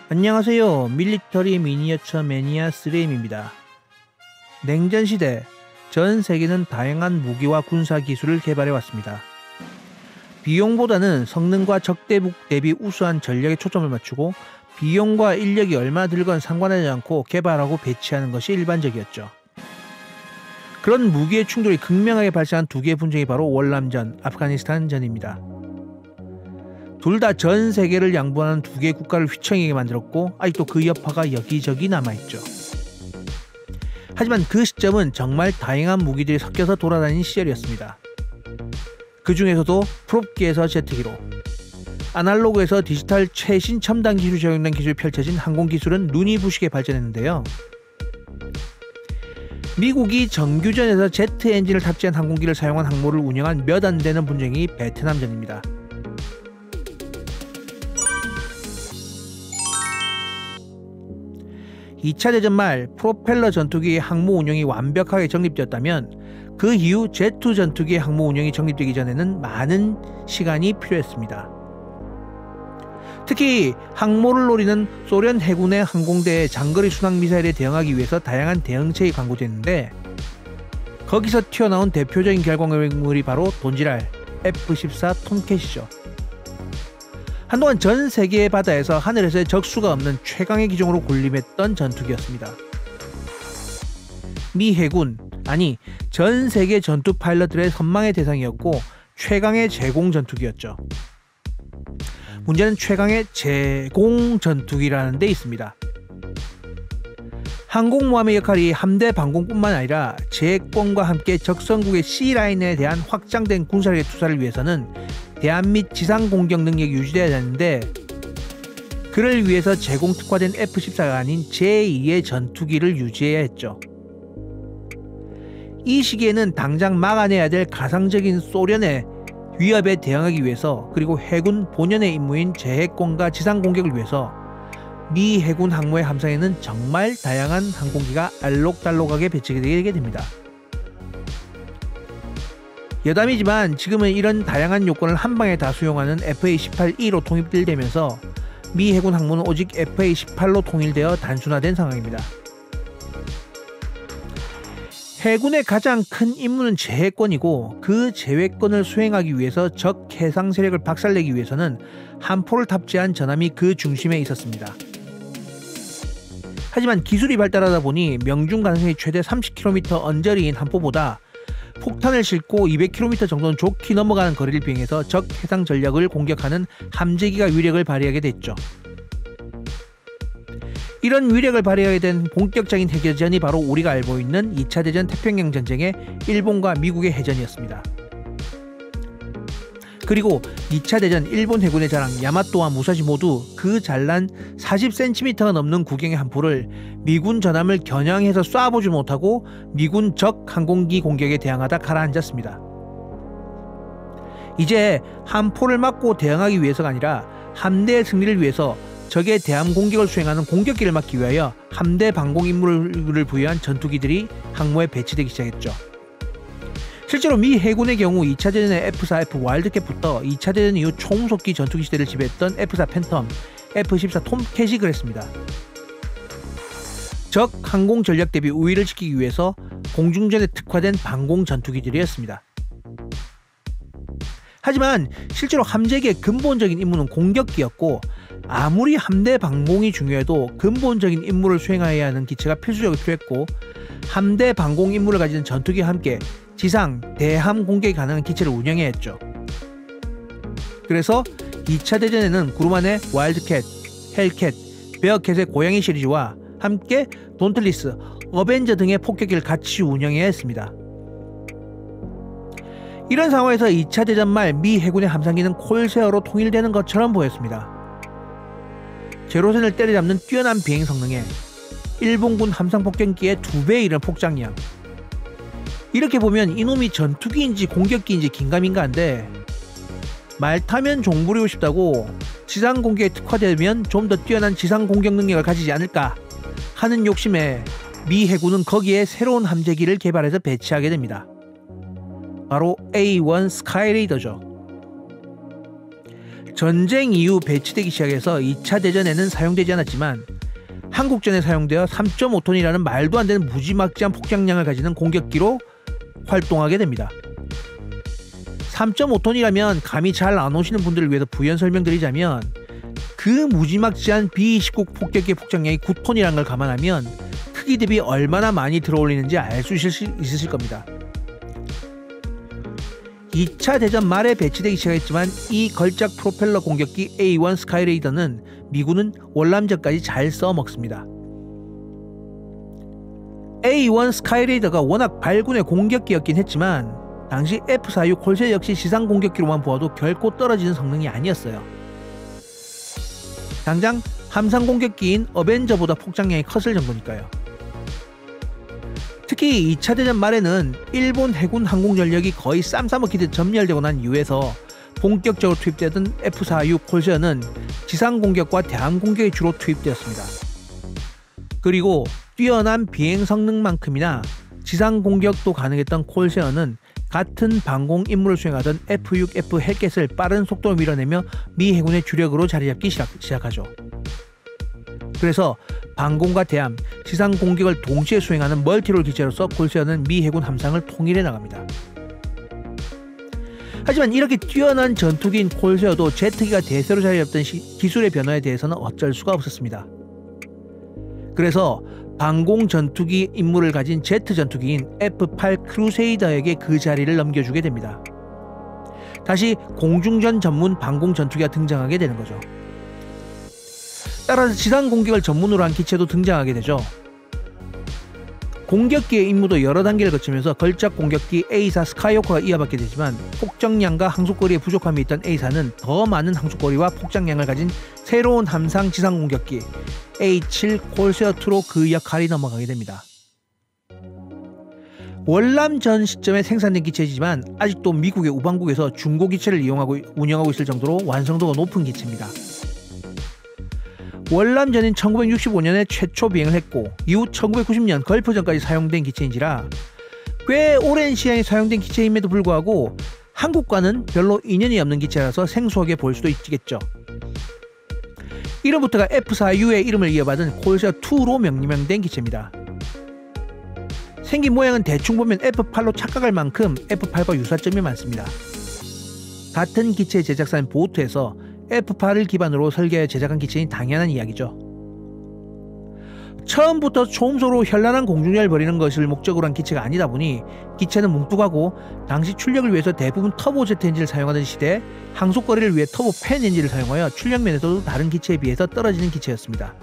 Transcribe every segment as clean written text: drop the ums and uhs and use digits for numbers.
안녕하세요. 밀리터리 미니어처 매니아 3M입니다. 냉전시대, 전 세계는 다양한 무기와 군사 기술을 개발해 왔습니다. 비용보다는 성능과 적대국 대비 우수한 전략에 초점을 맞추고 비용과 인력이 얼마나 들건 상관하지 않고 개발하고 배치하는 것이 일반적이었죠. 그런 무기의 충돌이 극명하게 발생한 두 개의 분쟁이 바로 월남전, 아프가니스탄전입니다. 둘 다 전 세계를 양분하는 두 개의 국가를 휘청이게 만들었고 아직도 그 여파가 여기저기 남아있죠. 하지만 그 시점은 정말 다양한 무기들이 섞여서 돌아다닌 시절이었습니다. 그 중에서도 프롭기에서 제트기로, 아날로그에서 디지털 최신 첨단 기술이 적용된 기술이 펼쳐진 항공기술은 눈이 부시게 발전했는데요. 미국이 정규전에서 제트 엔진을 탑재한 항공기를 사용한 항모를 운영한 몇 안 되는 분쟁이 베트남전입니다. 이 차 대전 말 프로펠러 전투기의 항모 운영이 완벽하게 정립되었다면 그 이후 제트 전투기의 항모 운영이 정립되기 전에는 많은 시간이 필요했습니다. 특히 항모를 노리는 소련 해군의 항공대의 장거리 순항 미사일에 대응하기 위해서 다양한 대응책이 강구됐는데 거기서 튀어나온 대표적인 결과물이 바로 돈지랄 F-14 톰캣이죠. 한동안 전 세계의 바다에서 하늘에서의 적수가 없는 최강의 기종으로 군림했던 전투기였습니다. 미 해군, 아니 전 세계 전투 파일럿들의 선망의 대상이었고 최강의 제공 전투기였죠. 문제는 최강의 제공 전투기라는 데 있습니다. 항공모함의 역할이 함대 방공뿐만 아니라 제공과 함께 적성국의 C라인에 대한 확장된 군사력의 투사를 위해서는 대함 및 지상 공격 능력이 유지되어야 하는데 그를 위해서 제공 특화된 F-14가 아닌 제2의 전투기를 유지해야 했죠. 이 시기에는 당장 막아내야 될 가상적인 소련의 위협에 대응하기 위해서 그리고 해군 본연의 임무인 재해권과 지상 공격을 위해서 미 해군 항모의 함상에는 정말 다양한 항공기가 알록달록하게 배치되게 됩니다. 여담이지만 지금은 이런 다양한 요건을 한방에 다 수용하는 FA-18E로 통일되면서 미 해군 항모는 오직 FA-18로 통일되어 단순화된 상황입니다. 해군의 가장 큰 임무는 제해권이고 그 제해권을 수행하기 위해서 적 해상 세력을 박살내기 위해서는 함포를 탑재한 전함이 그 중심에 있었습니다. 하지만 기술이 발달하다 보니 명중 가능성이 최대 30km 언저리인 함포보다 폭탄을 싣고 200km 정도는 좋게 넘어가는 거리를 비행해서 적 해상 전력을 공격하는 함재기가 위력을 발휘하게 됐죠. 이런 위력을 발휘하게 된 본격적인 해전이 바로 우리가 알고 있는 2차 대전 태평양 전쟁의 일본과 미국의 해전이었습니다. 그리고 2차 대전 일본 해군의 자랑 야마토와 무사시 모두 그 잘난 40cm가 넘는 구경의 함포를 미군 전함을 겨냥해서 쏴보지 못하고 미군 적 항공기 공격에 대항하다 가라앉았습니다. 이제 함포를 막고 대응하기 위해서가 아니라 함대의 승리를 위해서 적의 대함 공격을 수행하는 공격기를 막기 위하여 함대 방공 임무를 부여한 전투기들이 항모에 배치되기 시작했죠. 실제로 미 해군의 경우 2차 대전의 F-4, F 와일드캣부터 2차 대전 이후 초음속기 전투기 시대를 지배했던 F-4 팬텀, F-14 톰캣이 그랬습니다. 적 항공 전략 대비 우위를 지키기 위해서 공중전에 특화된 방공 전투기들이었습니다. 하지만 실제로 함재기의 근본적인 임무는 공격기였고 아무리 함대 방공이 중요해도 근본적인 임무를 수행해야 하는 기체가 필수적으로 필요했고 함대 방공 임무를 가지는 전투기와 함께 지상, 대함 공격이 가능한 기체를 운영해야 했죠. 그래서 2차 대전에는 그루만의 와일드캣, 헬캣, 베어캣의 고양이 시리즈와 함께 돈틀리스, 어벤져 등의 폭격기를 같이 운영해야 했습니다. 이런 상황에서 2차 대전 말 미 해군의 함상기는 콜세어로 통일되는 것처럼 보였습니다. 제로선을 때려잡는 뛰어난 비행 성능에 일본군 함상 폭격기의 2배에 이른 폭장량. 이렇게 보면 이놈이 전투기인지 공격기인지 긴가민가한데 말 타면 종 부리고 싶다고 지상 공격에 특화되면 좀 더 뛰어난 지상 공격 능력을 가지지 않을까 하는 욕심에 미 해군은 거기에 새로운 함재기를 개발해서 배치하게 됩니다. 바로 A1 스카이레이더죠. 전쟁 이후 배치되기 시작해서 2차 대전에는 사용되지 않았지만 한국전에 사용되어 3.5톤이라는 말도 안 되는 무지막지한 폭장량을 가지는 공격기로 활동하게 됩니다. 3.5톤이라면 감이 잘 안 오시는 분들을 위해서 부연 설명드리자면 그 무지막지한 B-29 폭격기의 폭장량이 9톤이라는 걸 감안하면 크기 대비 얼마나 많이 들어올리는지 알 수 있으실 겁니다. 2차 대전 말에 배치되기 시작했지만 이 걸작 프로펠러 공격기 A1 스카이레이더는 미군은 월남전까지 잘 써먹습니다. A1 스카이레이더가 워낙 발군의 공격기였긴 했지만 당시 F-4U 콜세 역시 지상 공격기로만 보아도 결코 떨어지는 성능이 아니었어요. 당장 함상 공격기인 어벤저보다 폭장량이 컸을 정도니까요. 특히 2차 대전 말에는 일본 해군 항공전력이 거의 쌈 싸먹히듯 점멸되고 난 이후에서 본격적으로 투입되던 F-4U 콜세어는 지상 공격과 대함 공격에 주로 투입되었습니다. 그리고 뛰어난 비행 성능만큼이나 지상 공격도 가능했던 콜세어는 같은 방공 임무를 수행하던 F-6F 헬겟을 빠른 속도로 밀어내며 미 해군의 주력으로 자리잡기 시작하죠. 그래서 방공과 대함, 지상 공격을 동시에 수행하는 멀티롤 기체로서 콜세어는 미 해군 함상을 통일해 나갑니다. 하지만 이렇게 뛰어난 전투기인 콜세어도 제트기가 대세로 자리잡던 기술의 변화에 대해서는 어쩔 수가 없었습니다. 그래서 방공 전투기 임무를 가진 제트 전투기인 F-8 크루세이더에게 그 자리를 넘겨주게 됩니다. 다시 공중전 전문 방공 전투기가 등장하게 되는 거죠. 따라서 지상 공격을 전문으로 한 기체도 등장하게 되죠. 공격기의 임무도 여러 단계를 거치면서 걸작 공격기 A4 스카이호커가 이어받게 되지만 폭정량과 항속거리에 부족함이 있던 A4는 더 많은 항속거리와 폭장량을 가진 새로운 함상 지상 공격기 A7 콜세어2로 그 역할이 넘어가게 됩니다. 월남전 시점에 생산된 기체이지만 아직도 미국의 우방국에서 중고 기체를 이용하고 운영하고 있을 정도로 완성도가 높은 기체입니다. 월남전인 1965년에 최초 비행을 했고 이후 1990년 걸프전까지 사용된 기체인지라 꽤 오랜 시간이 사용된 기체임에도 불구하고 한국과는 별로 인연이 없는 기체라서 생소하게 보일 수도 있겠죠. 이름부터가 F-4U의 이름을 이어받은 콜세어2로 명명된 기체입니다. 생긴 모양은 대충 보면 F-8로 착각할 만큼 F-8과 유사점이 많습니다. 같은 기체 제작사인 보트에서 F-8을 기반으로 설계하여 제작한 기체인 당연한 이야기죠. 처음부터 초음속으로 현란한 공중전을 벌이는 것을 목적으로 한 기체가 아니다 보니 기체는 뭉툭하고 당시 출력을 위해서 대부분 터보제트 엔진을 사용하던 시대에 항속거리를 위해 터보 팬 엔진을 사용하여 출력면에서도 다른 기체에 비해서 떨어지는 기체였습니다.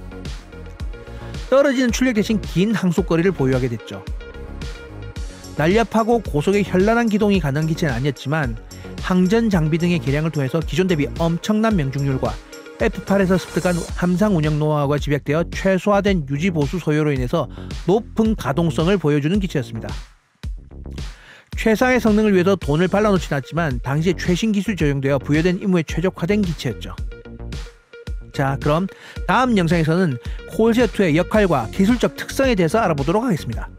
떨어지는 출력 대신 긴 항속거리를 보유하게 됐죠. 날렵하고 고속의 현란한 기동이 가능한 기체는 아니었지만 항전 장비 등의 개량을 통해서 기존 대비 엄청난 명중률과 F-8에서 습득한 함상 운영 노하우가 집약되어 최소화된 유지 보수 소요로 인해서 높은 가동성을 보여주는 기체였습니다. 최상의 성능을 위해서 돈을 발라놓진 않았지만 당시에 최신 기술이 적용되어 부여된 임무에 최적화된 기체였죠. 자, 그럼 다음 영상에서는 콜세어2의 역할과 기술적 특성에 대해서 알아보도록 하겠습니다.